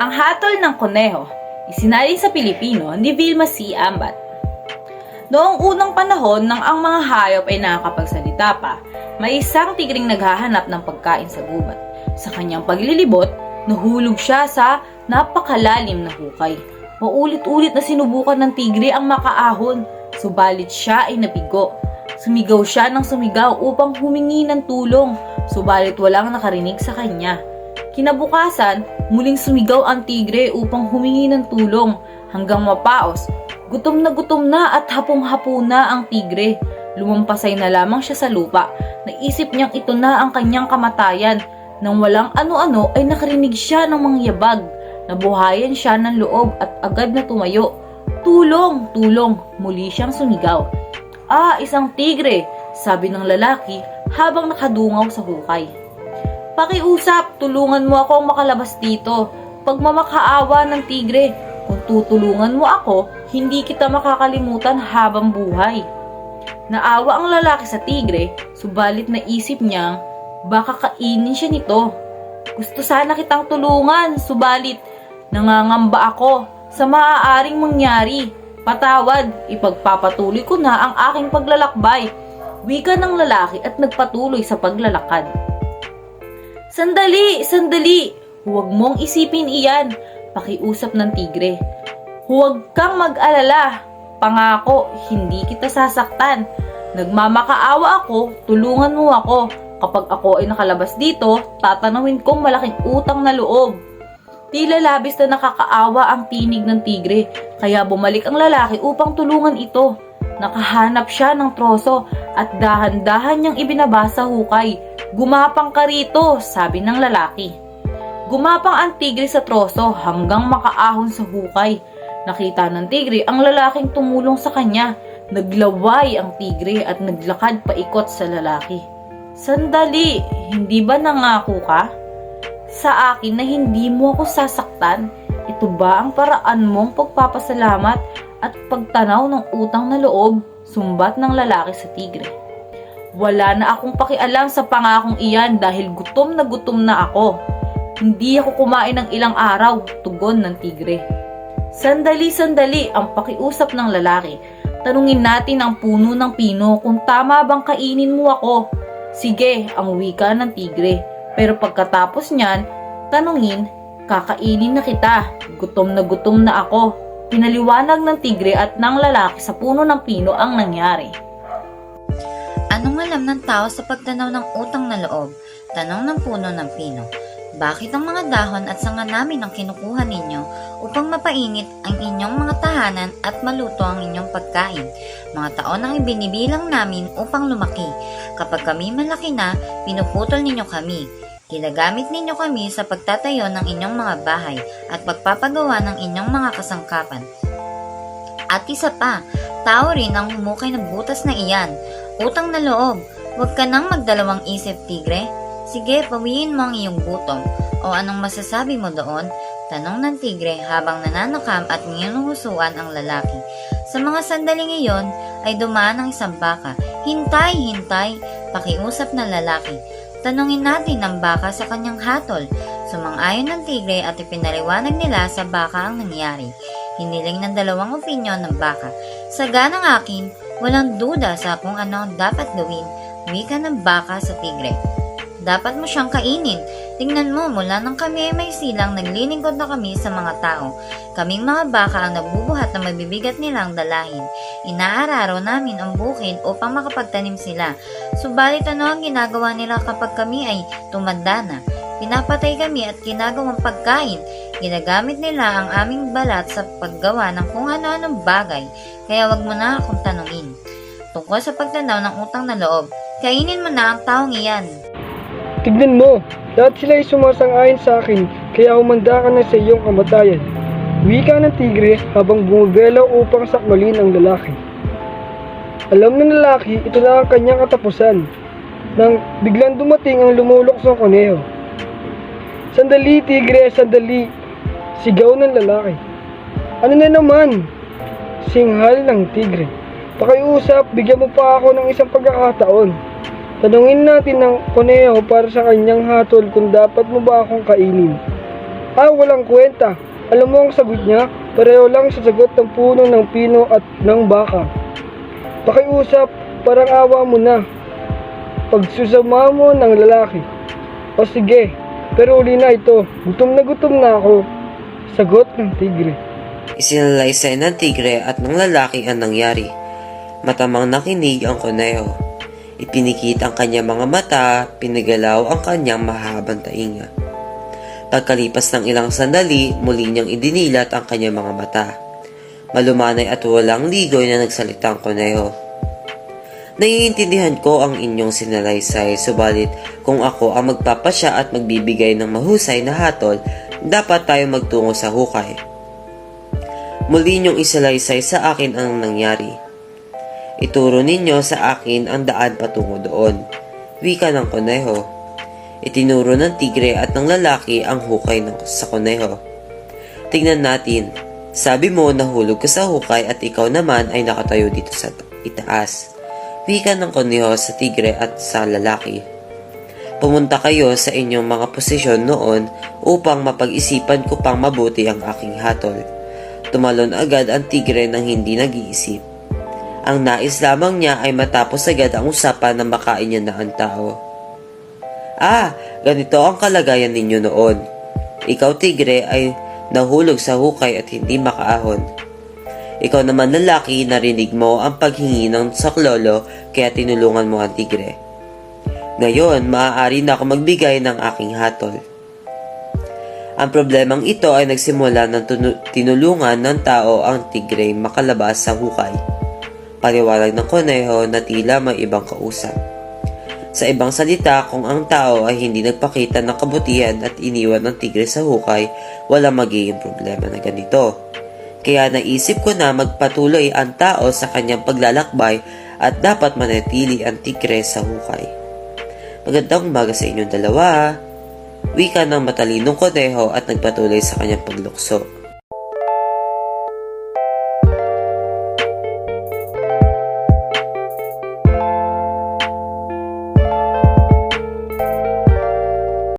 Ang hatol ng kuneho, isinalin sa Pilipino ni Vilma C. Ambat. Noong unang panahon nang ang mga hayop ay nakakapagsalita pa, may isang tigring naghahanap ng pagkain sa gubat. Sa kanyang paglilibot, nahulog siya sa napakalalim na hukay. Paulit-ulit na sinubukan ng tigre ang makaahon, subalit siya ay nabigo. Sumigaw siya ng sumigaw upang humingi ng tulong, subalit walang nakarinig sa kanya. Kinabukasan, muling sumigaw ang tigre upang humingi ng tulong hanggang mapaos. Gutom na at hapong-hapo na ang tigre. Lumampasay na lamang siya sa lupa. Naisip niyang ito na ang kanyang kamatayan. Nang walang ano-ano ay nakarinig siya ng mangyabag. Nabuhayan siya ng loob at agad na tumayo. Tulong! Tulong! Muli siyang sumigaw. Isang tigre, sabi ng lalaki habang nakadungaw sa hukay. Pakiusap, tulungan mo akong makalabas dito. Pagmamakaawa ng tigre, kung tutulungan mo ako, hindi kita makakalimutan habang buhay. Naawa ang lalaki sa tigre, subalit naisip niyang baka kainin siya nito. Gusto sana kitang tulungan, subalit nangangamba ako sa maaaring mangyari. Patawad, ipagpapatuloy ko na ang aking paglalakbay. Wika ng lalaki at nagpatuloy sa paglalakad. Sandali! Sandali! Huwag mong isipin iyan, pakiusap ng tigre. Huwag kang mag-alala. Pangako, hindi kita sasaktan. Nagmamakaawa ako, tulungan mo ako. Kapag ako ay nakalabas dito, tatanawin kong malaking utang na loob. Tila labis na nakakaawa ang tinig ng tigre, kaya bumalik ang lalaki upang tulungan ito. Nakahanap siya ng troso at dahan-dahan niyang ibinaba sa hukay. Gumapang ka rito, sabi ng lalaki. Gumapang ang tigre sa troso hanggang makaahon sa hukay. Nakita ng tigre ang lalaking tumulong sa kanya. Naglaway ang tigre at naglakad paikot sa lalaki. Sandali, hindi ba nangako ka sa akin na hindi mo ako sasaktan? Ito ba ang paraan mong pagpapasalamat at pagtanaw ng utang na loob? Sumbat ng lalaki sa tigre. Wala na akong pakialam sa pangakong iyan dahil gutom na ako. Hindi ako kumain ng ilang araw, tugon ng tigre. Sandali, ang pakiusap ng lalaki. Tanungin natin ang puno ng pino kung tama bang kainin mo ako. Sige, ang wika ng tigre. Pero pagkatapos niyan, tanungin, kakainin na kita. Gutom na ako. Pinaliwanag ng tigre at ng lalaki sa puno ng pino ang nangyari. Anong alam ng tao sa pagtanaw ng utang na loob? Tanong ng puno ng pino. Bakit ang mga dahon at sanga namin ang kinukuha ninyo upang mapainit ang inyong mga tahanan at maluto ang inyong pagkain? Mga taon ang ibinibilang namin upang lumaki. Kapag kami malaki na, pinuputol ninyo kami. Ginagamit ninyo kami sa pagtatayo ng inyong mga bahay at pagpapagawa ng inyong mga kasangkapan. At isa pa, tao rin ang humukay ng butas na iyan. Utang na loob, huwag ka nang magdalawang isip, tigre. Sige, pawiin mo ang iyong gutom. O anong masasabi mo doon? Tanong ng tigre habang nananakam at minuhusuan ang lalaki. Sa mga sandaling iyon ay dumaan ang isang baka. Hintay! Pakiusap ng lalaki. Tanungin natin ang baka sa kanyang hatol. Sumang-ayon ng tigre at ipinaliwanag nila sa baka ang nangyari. Hiniling ng dalawang opinyon ng baka. Saga ng akin, walang duda sa kung ano ang dapat gawin, wika ng baka sa tigre. Dapat mo siyang kainin. Tingnan mo, mula nang kami ay may silang, naglilingkod na kami sa mga tao. Kaming mga baka ang nabubuhat na mabibigat nilang dalahin. Inaararo namin ang bukid upang makapagtanim sila. Subalit ano ang ginagawa nila kapag kami ay tumanda na? Pinapatay kami at ginagawang pagkain. Ginagamit nila ang aming balat sa paggawa ng kung ano-anong bagay. Kaya wag mo na akong tanungin. Tungkol sa pagtanaw ng utang na loob, kainin mo na ang taong iyan. Tignan mo, lahat sila ay sumasang-ayon sa akin, kaya humanda ka na sa iyong kamatayan. Wika ng tigre habang bumubelaw upang saklolin ang lalaki. Alam ng lalaki, ito na ang kanyang katapusan. Nang biglang dumating ang lumuluksong kuneho. Sandali, tigre, sandali! Sigaw ng lalaki. Ano na naman? Singhal ng tigre. Pakiusap, bigyan mo pa ako ng isang pagkakataon. Tanungin natin ng kuneho para sa kanyang hatol kung dapat mo ba akong kainin. Walang kwenta. Alam mo ang sagot niya? Pareho lang sa sagot ng puno ng pino at ng baka. Pakiusap, parang awa mo na. Pagsusama mo ng lalaki. O sige, pero uli na ito. Gutom na ako. Sagot ng tigre. Isinalaysay ng tigre at ng lalaki ang nangyari. Matamang nakinig ang kuneho. Ipinikit ang kanyang mga mata, pinagalaw ang kanyang mahabang tainga. Pagkalipas ng ilang sandali, muli niyang idinilat ang kanyang mga mata. Malumanay at walang ligoy na nagsalita ang kuneho. Naiintindihan ko ang inyong sinalaysay, subalit kung ako ang magpapasya at magbibigay ng mahusay na hatol, dapat tayo magtungo sa hukay. Muli niyong isalaysay sa akin ang nangyari. Ituro ninyo sa akin ang daan patungo doon. Wika ng kuneho. Itinuro ng tigre at ng lalaki ang hukay sa kuneho. Tingnan natin. Sabi mo nahulog ka sa hukay at ikaw naman ay nakatayo dito sa itaas. Wika ng kuneho sa tigre at sa lalaki. Pumunta kayo sa inyong mga posisyon noon upang mapag-isipan ko pang mabuti ang aking hatol. Tumalon agad ang tigre nang hindi nag-iisip. Ang nais lamang niya ay matapos agad ang usapan na makain niya na ang tao. Ganito ang kalagayan ninyo noon. Ikaw tigre ay nahulog sa hukay at hindi makaahon. Ikaw naman lalaki, narinig mo ang paghingi ng saklolo kaya tinulungan mo ang tigre. Ngayon, maaari na ako magbigay ng aking hatol. Ang problemang ito ay nagsimula ng tinulungan ng tao ang tigre makalabas sa hukay. Paliwanag ng kuneho na tila may ibang kausap. Sa ibang salita, kung ang tao ay hindi nagpakita ng kabutihan at iniwan ng tigre sa hukay, walang magiging problema na ganito. Kaya naisip ko na magpatuloy ang tao sa kanyang paglalakbay at dapat manatili ang tigre sa hukay. Magandang umaga sa inyong dalawa. Wika ng matalinong kuneho at nagpatuloy sa kanyang paglukso.